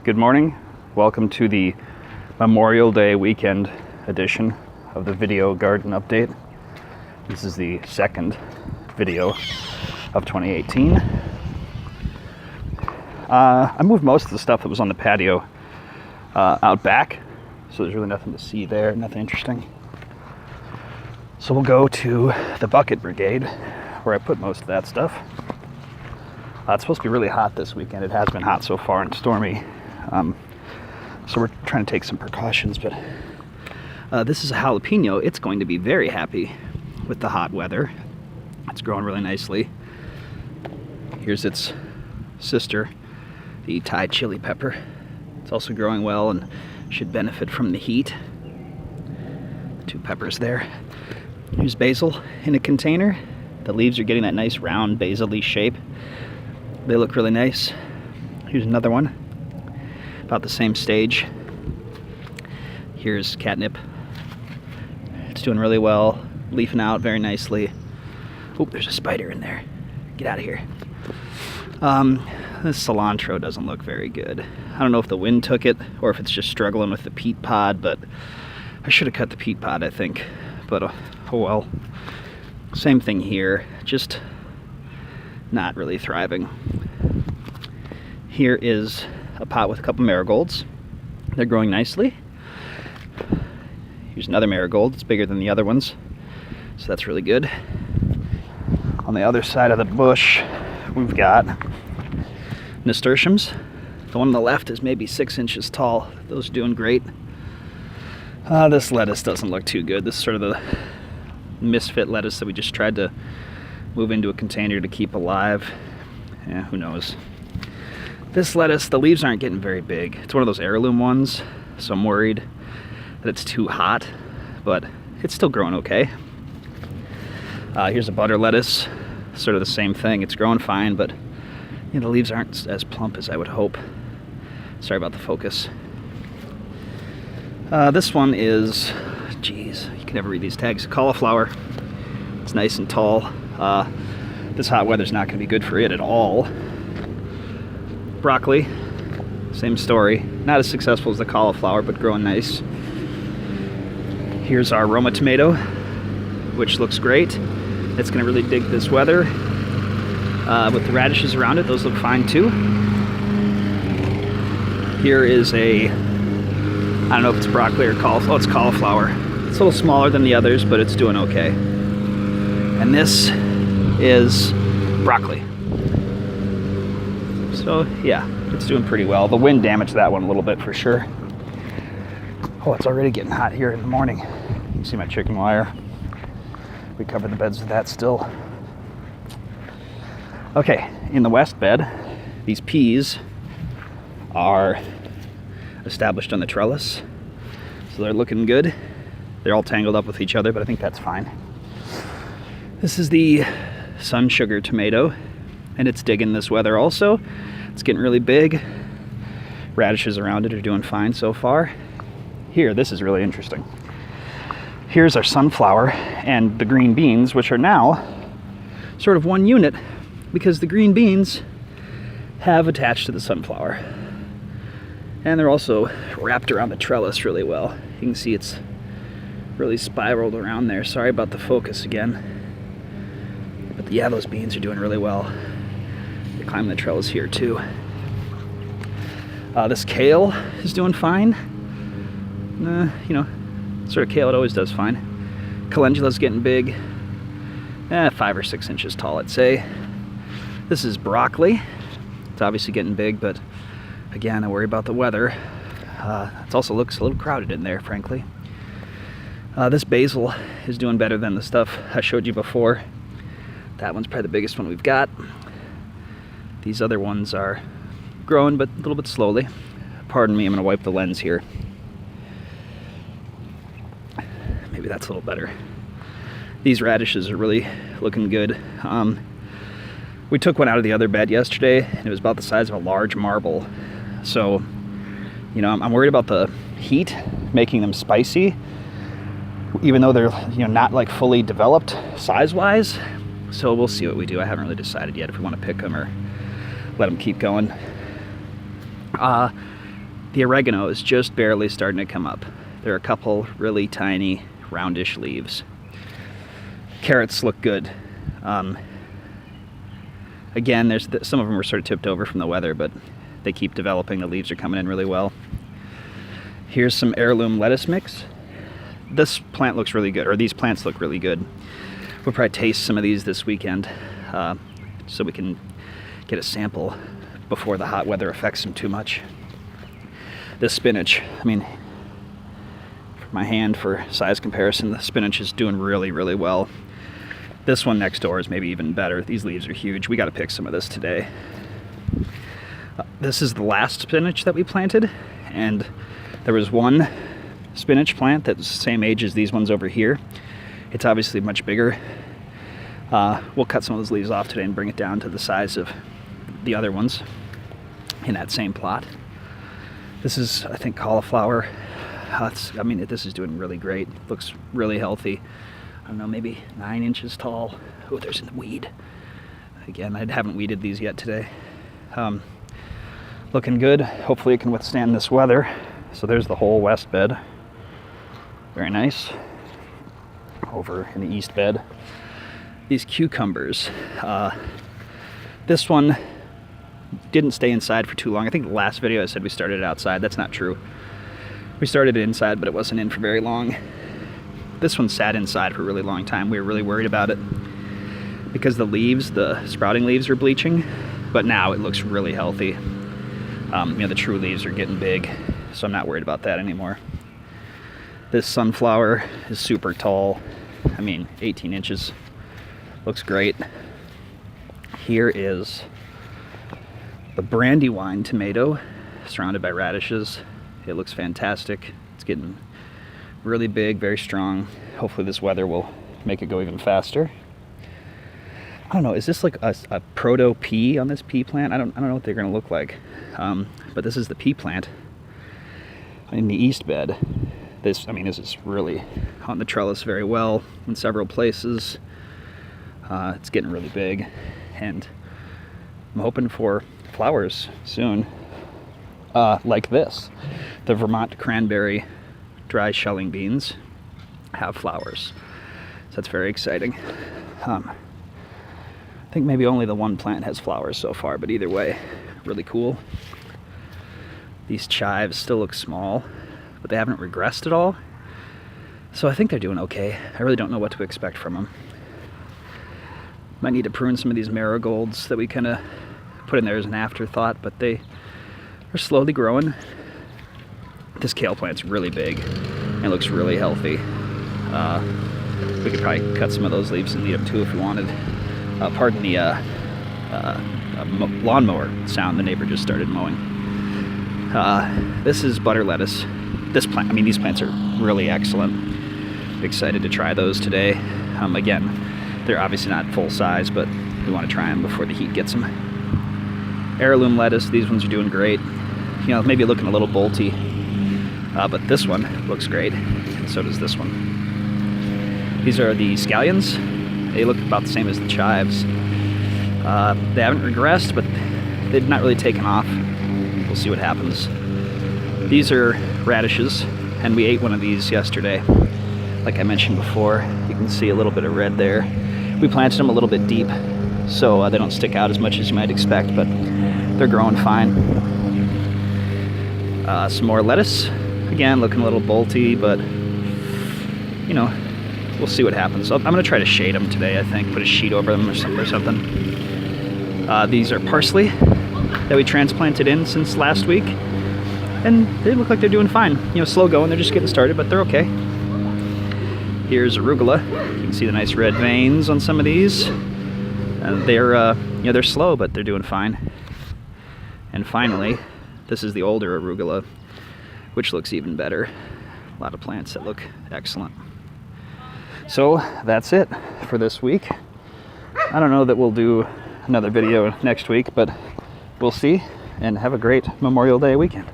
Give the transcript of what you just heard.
Good morning. Welcome to the Memorial Day weekend edition of the video garden update. This is the second video of 2018. I moved most of the stuff that was on the patio out back, so there's really nothing to see there, nothing interesting. So we'll go to the bucket brigade where I put most of that stuff. It's supposed to be really hot this weekend. It has been hot so far and stormy. So we're trying to take some precautions, but this is a jalapeno. It's going to be very happy with the hot weather. It's growing really nicely. Here's its sister, the Thai chili pepper. It's also growing well and should benefit from the heat. Two peppers there. Here's basil in a container. The leaves are getting that nice round basil-y shape. They look really nice. Here's another one, about the same stage. Here's catnip. It's doing really well, leafing out very nicely. Oh, there's a spider in there. Get out of here. This cilantro doesn't look very good. I don't know if the wind took it or if it's just struggling with the peat pod, but I should have cut the peat pod, I think. But oh well. Same thing here, just not really thriving. Here is a pot with a couple marigolds. They're growing nicely. Here's another marigold. It's bigger than the other ones, so that's really good. On the other side of the bush, we've got nasturtiums. The one on the left is maybe 6 inches tall. Those are doing great. This lettuce doesn't look too good. This is sort of the misfit lettuce that we just tried to move into a container to keep alive. Yeah, who knows. This lettuce, the leaves aren't getting very big. It's one of those heirloom ones, so I'm worried that it's too hot, but it's still growing okay. Here's a butter lettuce, sort of the same thing. It's growing fine, but you know, the leaves aren't as plump as I would hope. Sorry about the focus. This one is, geez, you can never read these tags. Cauliflower. It's nice and tall. This hot weather's not going to be good for it at all. Broccoli, same story. Not as successful as the cauliflower, but growing nice. Here's our Roma tomato, which looks great. It's going to really dig this weather. With the radishes around it, those look fine too. Here is I don't know if it's broccoli or cauliflower. Oh, it's cauliflower. It's a little smaller than the others, but it's doing okay. And this is broccoli. So yeah, it's doing pretty well. The wind damaged that one a little bit for sure. Oh, it's already getting hot here in the morning. You can see my chicken wire. We covered the beds with that still. Okay, in the west bed, these peas are established on the trellis. So they're looking good. They're all tangled up with each other, but I think that's fine. This is the sun sugar tomato, and it's digging this weather also. It's getting really big. Radishes around it are doing fine so far. Here, this is really interesting. Here's our sunflower and the green beans, which are now sort of one unit because the green beans have attached to the sunflower. And they're also wrapped around the trellis really well. You can see it's really spiraled around there. Sorry about the focus again. But yeah, those beans are doing really well. They climb the trellis here too. This kale is doing fine. You know, sort of kale, it always does fine. Calendula's getting big. 5 or 6 inches tall, I'd say. This is broccoli. It's obviously getting big, but again, I worry about the weather. It also looks a little crowded in there, frankly. This basil is doing better than the stuff I showed you before. That one's probably the biggest one we've got. These other ones are growing, but a little bit slowly. Pardon me, I'm gonna wipe the lens here. Maybe that's a little better. These radishes are really looking good. We took one out of the other bed yesterday, and it was about the size of a large marble. So, you know, I'm worried about the heat making them spicy, even though they're, you know, not like fully developed size-wise. So we'll see what we do. I haven't really decided yet if we want to pick them or let them keep going. The oregano is just barely starting to come up. There are a couple really tiny, roundish leaves. Carrots look good. Again, some of them were sort of tipped over from the weather, but they keep developing. The leaves are coming in really well. Here's some heirloom lettuce mix. This plant looks really good, or these plants look really good. We'll probably taste some of these this weekend, so we can get a sample before the hot weather affects them too much. This spinach, I mean, for my hand for size comparison, the spinach is doing really, really well. This one next door is maybe even better. These leaves are huge. We got to pick some of this today. This is the last spinach that we planted, and there was one spinach plant that's the same age as these ones over here. It's obviously much bigger. We'll cut some of those leaves off today and bring it down to the size of the other ones in that same plot. This is, I think, cauliflower. I mean, this is doing really great. Looks really healthy. I don't know, maybe 9 inches tall. Oh, there's a weed. Again, I haven't weeded these yet today. Looking good. Hopefully it can withstand this weather. So there's the whole west bed. Very nice. Over in the east bed, these cucumbers. This one didn't stay inside for too long. I think the last video I said we started it outside. That's not true. We started it inside, but it wasn't in for very long. This one sat inside for a really long time. We were really worried about it because the leaves, the sprouting leaves, are bleaching, but now it looks really healthy. The true leaves are getting big, so I'm not worried about that anymore. This sunflower is super tall. I mean, 18 inches. Looks great. Here is the brandywine tomato, surrounded by radishes. It looks fantastic. It's getting really big, very strong. Hopefully this weather will make it go even faster. I don't know, is this like a proto pea on this pea plant? I don't know what they're gonna look like. But this is the pea plant in the east bed. This is really on the trellis very well in several places. It's getting really big, and I'm hoping for flowers soon, like this. The Vermont cranberry dry shelling beans have flowers, so that's very exciting. I think maybe only the one plant has flowers so far, but either way, really cool. These chives still look small, but they haven't regressed at all. So I think they're doing okay. I really don't know what to expect from them. Might need to prune some of these marigolds that we kind of put in there as an afterthought, but they are slowly growing. This kale plant's really big and looks really healthy. We could probably cut some of those leaves and eat them too if we wanted. Pardon the lawnmower sound. The neighbor just started mowing. This is butter lettuce. These plants are really excellent. Excited to try those today. Again, they're obviously not full size, but we want to try them before the heat gets them. Heirloom lettuce, these ones are doing great. Maybe looking a little bolty, but this one looks great, and so does this one. These are the scallions. They look about the same as the chives. They haven't regressed, but they've not really taken off. We'll see what happens. These are radishes, and we ate one of these yesterday. Like I mentioned before, you can see a little bit of red there. We planted them a little bit deep, so they don't stick out as much as you might expect, but they're growing fine. Some more lettuce. Again, looking a little bolty, but we'll see what happens. I'm going to try to shade them today, I think. Put a sheet over them or something. These are parsley that we transplanted in since last week, and they look like they're doing fine. Slow going, they're just getting started, but they're okay. Here's arugula. You can see the nice red veins on some of these. They're slow, but they're doing fine. And finally, this is the older arugula, which looks even better. A lot of plants that look excellent. So that's it for this week. I don't know that we'll do another video next week, but we'll see, and have a great Memorial Day weekend.